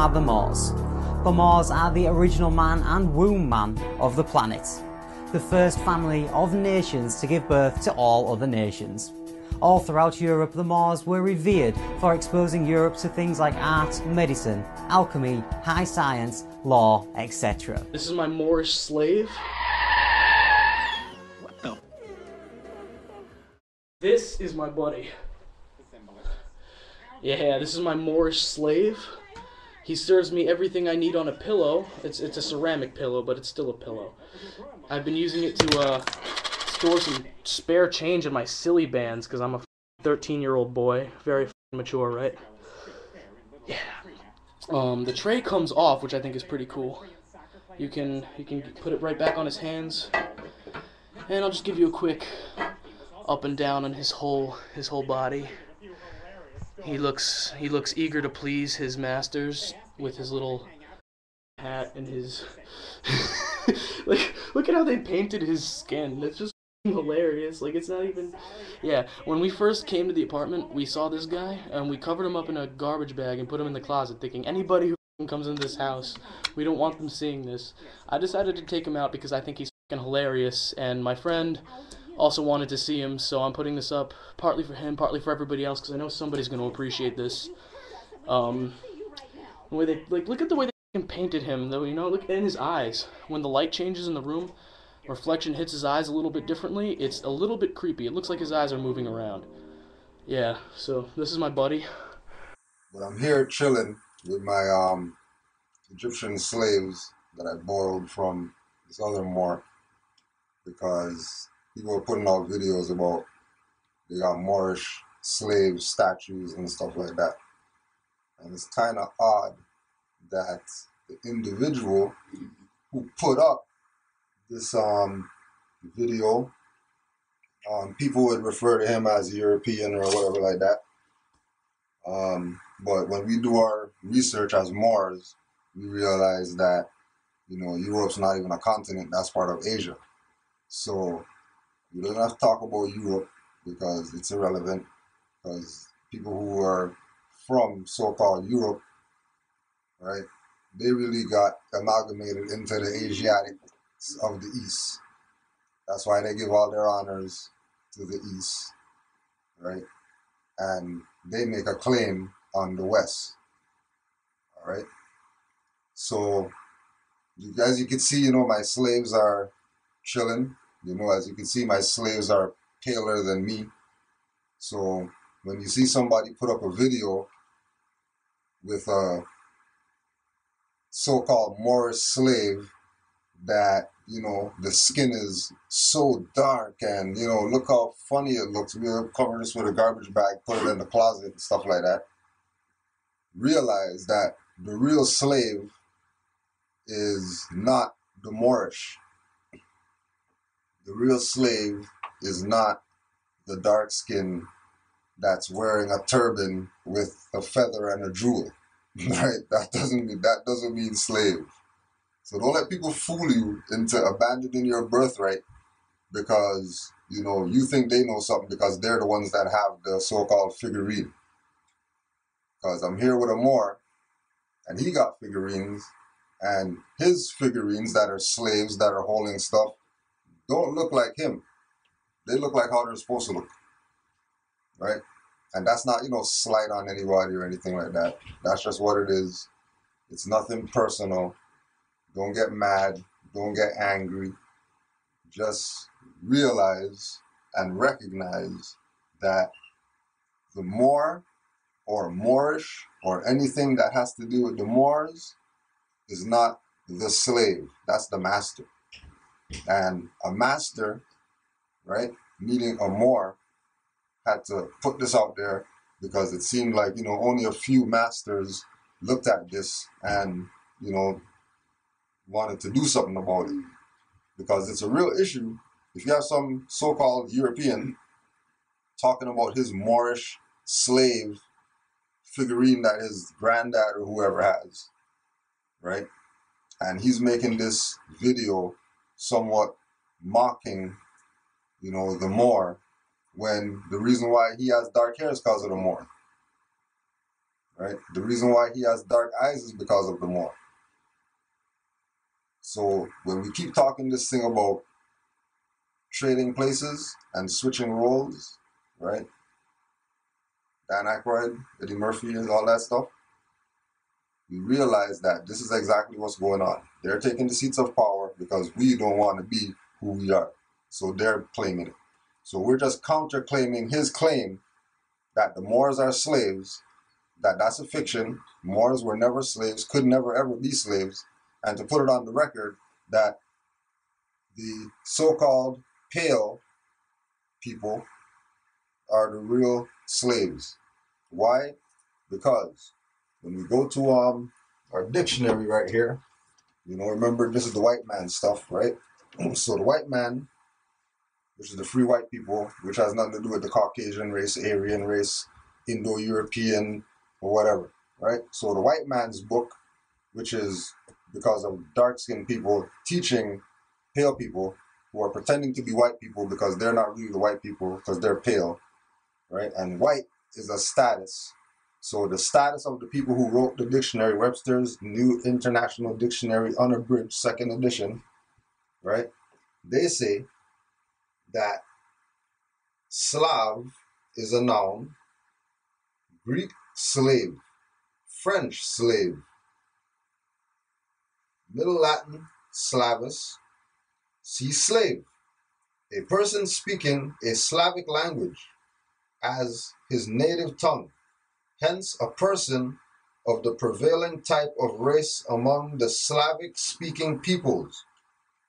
are the Moors. The Moors are the original man and womb man of the planet. The first family of nations to give birth to all other nations. All throughout Europe, the Moors were revered for exposing Europe to things like art, medicine, alchemy, high science, law, etc. This is my Moorish slave. What the? This is my buddy. Yeah, this is my Moorish slave. He serves me everything I need on a pillow. It's a ceramic pillow, but it's still a pillow. I've been using it to store some spare change in my silly bands because I'm a 13-year-old boy. Very mature, right? Yeah. The tray comes off, which I think is pretty cool. You can put it right back on his hands. And I'll just give you a quick up and down on his whole body. He looks eager to please his masters with his little hat and his like, look at how they painted his skin. It's just hilarious. Like, it's not even... Yeah, when we first came to the apartment, we saw this guy and we covered him up in a garbage bag and put him in the closet, thinking anybody who comes into this house, we don't want them seeing this. I decided to take him out because I think he's hilarious, and my friend also wanted to see him, so I'm putting this up partly for him, partly for everybody else, because I know somebody's going to appreciate this. The way they, like, look at the way they painted him, though, you know, look in his eyes. When the light changes in the room, reflection hits his eyes a little bit differently, it's a little bit creepy. It looks like his eyes are moving around. Yeah, so this is my buddy. But I'm here chilling with my Egyptian slaves that I borrowed from this other Moor, because people are putting out videos about they got Moorish slave statues and stuff like that. And it's kind of odd that the individual who put up this video, people would refer to him as European or whatever like that. But when we do our research as Moors, we realize that, you know, Europe's not even a continent, that's part of Asia. So we don't have to talk about Europe because it's irrelevant, because people who are from so-called Europe, right, they really got amalgamated into the Asiatics of the East. That's why they give all their honors to the East, right? And they make a claim on the West, all right? So as you can see, you know, my slaves are chilling. You know, as you can see, my slaves are paler than me. So when you see somebody put up a video with a so-called Moorish slave that, you know, the skin is so dark and, you know, look how funny it looks. We'll cover this with a garbage bag, put it in the closet and stuff like that. Realize that the real slave is not the Moorish. The real slave is not the dark skin that's wearing a turban with a feather and a jewel, right? That doesn't mean slave. So don't let people fool you into abandoning your birthright because, you know, you think they know something because they're the ones that have the so-called figurine. Because I'm here with a Moor, and he got figurines, and his figurines that are slaves that are holding stuff don't look like him. They look like how they're supposed to look, right? And that's not, you know, slight on anybody or anything like that. That's just what it is. It's nothing personal. Don't get mad. Don't get angry. Just realize and recognize that the Moor or Moorish or anything that has to do with the Moors is not the slave. That's the master. And a master, right, meeting a Moor, had to put this out there because it seemed like, you know, only a few masters looked at this and, you know, wanted to do something about it. Because it's a real issue if you have some so-called European talking about his Moorish slave figurine that his granddad or whoever has, right? And he's making this video somewhat mocking, you know, the Moor, when the reason why he has dark hair is because of the Moor, right? The reason why he has dark eyes is because of the Moor. So when we keep talking this thing about trading places and switching roles, right? Dan Aykroyd, Eddie Murphy, and all that stuff, we realize that this is exactly what's going on. They're taking the seats of power because we don't want to be who we are. So they're claiming it. So we're just counter-claiming his claim that the Moors are slaves, that that's a fiction. Moors were never slaves, could never ever be slaves, and to put it on the record that the so-called pale people are the real slaves. Why? Because when we go to our dictionary right here, you know, remember this is the white man stuff, right? So the white man, which is the free white people, which has nothing to do with the Caucasian race, Aryan race, Indo-European, or whatever, right? So the white man's book, which is because of dark-skinned people teaching pale people who are pretending to be white people because they're not really the white people because they're pale, right? And white is a status. So the status of the people who wrote the dictionary, Webster's New International Dictionary, unabridged, second edition, right? They say that Slav is a noun, Greek slave, French slave, Middle Latin Slavus, see slave, a person speaking a Slavic language as his native tongue, hence a person of the prevailing type of race among the Slavic-speaking peoples.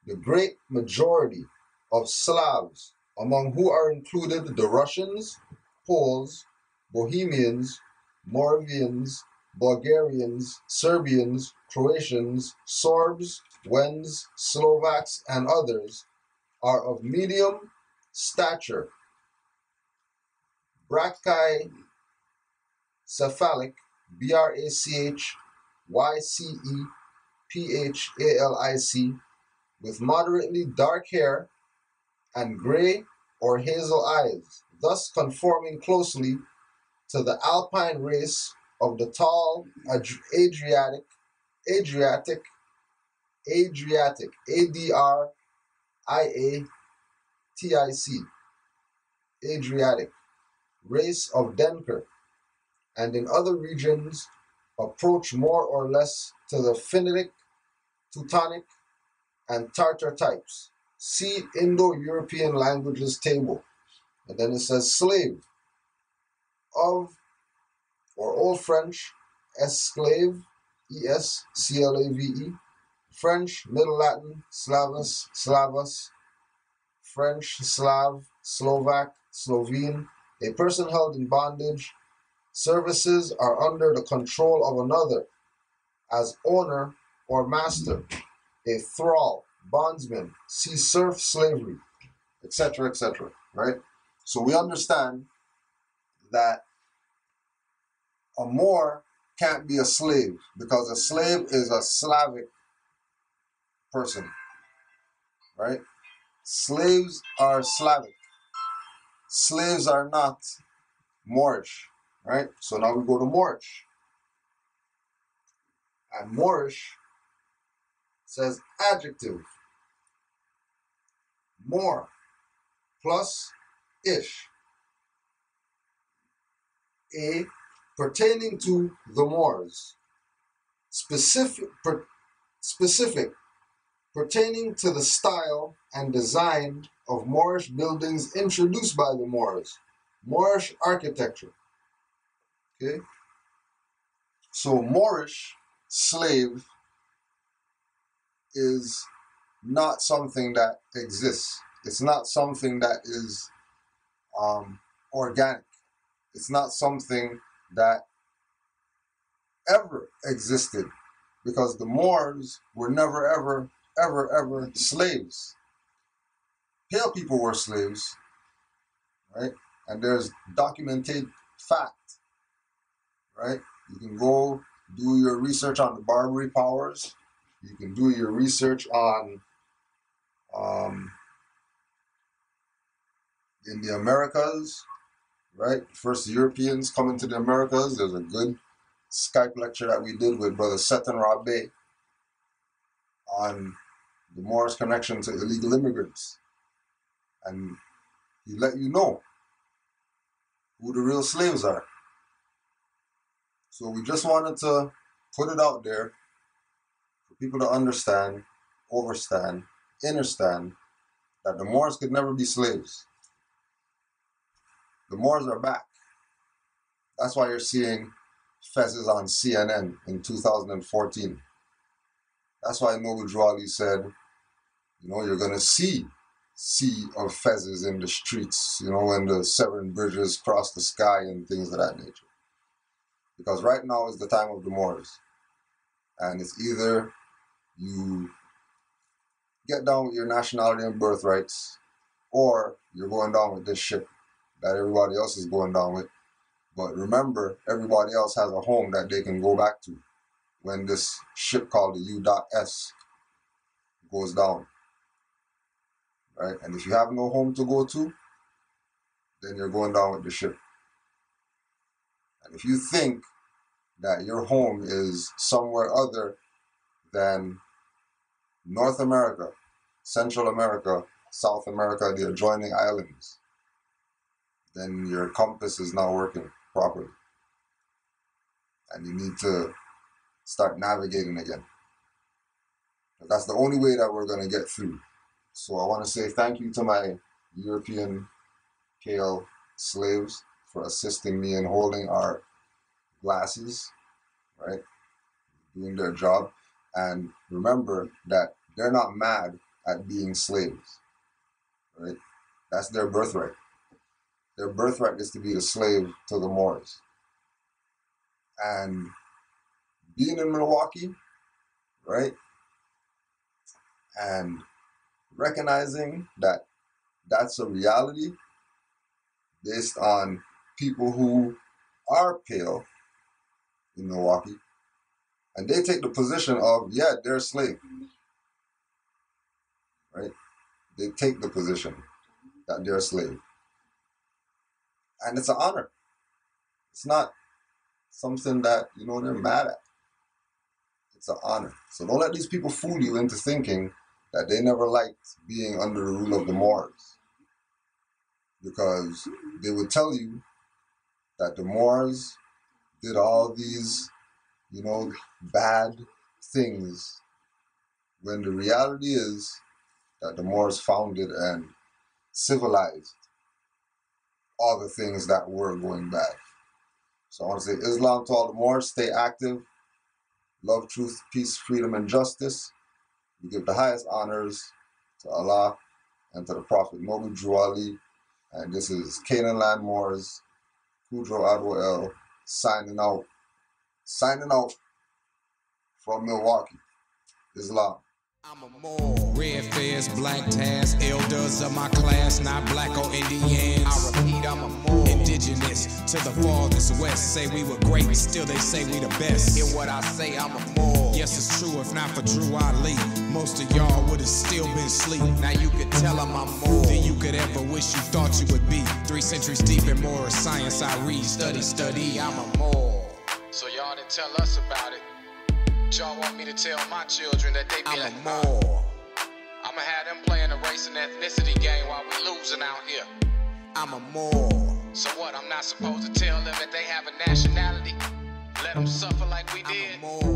The great majority of Slavs, among who are included the Russians, Poles, Bohemians, Moravians, Bulgarians, Serbians, Croatians, Sorbs, Wends, Slovaks, and others, are of medium stature, brachycephalic, brachycephalic, with moderately dark hair and gray or hazel eyes, thus conforming closely to the alpine race of the tall Adriatic, Adriatic, Adriatic race of Denker, and in other regions approach more or less to the Finnitic, Teutonic, and Tartar types. See Indo-European languages table. And then it says slave of, or Old French, esclave, esclave, French, Middle Latin, Slavus, French, Slav, Slovak, Slovene, a person held in bondage. Services are under the control of another as owner or master, a thrall, bondsman, see serf slavery, etc., etc., right? So we understand that a Moor can't be a slave because a slave is a Slavic person, right? Slaves are Slavic. Slaves are not Moorish, right? So now we go to Moorish. And Moorish says adjective, more, plus ish, a, pertaining to the Moors, specific, pertaining to the style and design of Moorish buildings introduced by the Moors, Moorish architecture. Okay, so Moorish slave is not something that exists. It's not something that is organic. It's not something that ever existed because the Moors were never, ever slaves. Pale people were slaves, right? And there's documented fact, right? You can go do your research on the Barbary powers. You can do your research on in the Americas, right? First Europeans coming to the Americas. There's a good Skype lecture that we did with Brother Seton Rabe on the Moorish connection to illegal immigrants. And he let you know who the real slaves are. So we just wanted to put it out there for people to understand, understand that the Moors could never be slaves. The Moors are back. That's why you're seeing fezzes on CNN in 2014. That's why Noble Drew Ali said, you know, you're going to see sea of fezzes in the streets, you know, when the 7 bridges cross the sky and things of that nature. Because right now is the time of the Moors. And it's either you get down with your nationality and birthrights, or you're going down with this ship that everybody else is going down with. But remember, everybody else has a home that they can go back to when this ship called the U.S goes down. Right? And if you have no home to go to, then you're going down with the ship. And if you think that your home is somewhere other than North America, Central America, South America, the adjoining islands, then your compass is not working properly. And you need to start navigating again. But that's the only way that we're going to get through. So I want to say thank you to my European KL slaves for assisting me in holding our glasses, right? Doing their job. And remember that they're not mad at being slaves, right? That's their birthright. Their birthright is to be the slave to the Moors. And being in Milwaukee, right? And recognizing that that's a reality based on people who are pale in Milwaukee, and they take the position of, yeah, they're a slave, right? They take the position that they're a slave. And it's an honor. It's not something that, you know, they're mad at. It's an honor. So don't let these people fool you into thinking that they never liked being under the rule of the Moors. Because they would tell you that the Moors did all these, you know, bad things, when the reality is that the Moors founded and civilized all the things that were going bad. So I want to say Islam to all the Moors, stay active, love, truth, peace, freedom, and justice. We give the highest honors to Allah and to the Prophet Noble Drew Ali. And this is Canaanland Moors, Kudro Adwell, signing out from Milwaukee. Islam. I'm a Moor. Red fez, black tas, elders of my class, not black or Indians. I repeat, I'm a Moor. Indigenous to the farthest west, say we were great, still they say we the best. Hear what I say, I'm a Moor. Yes, it's true, if not for Drew Ali, most of y'all would have still been asleep. Now you could tell I'm a Moor than you could ever wish you thought you would be. 3 centuries deep in Moorish science I read, study, I'm a Moor. So y'all didn't tell us about it. Y'all want me to tell my children that they be like, Moor. I'ma have them playing a race and ethnicity game while we losing out here. I'm a Moor. So what, I'm not supposed to tell them that they have a nationality? Let them suffer like we did? I'm a Moor.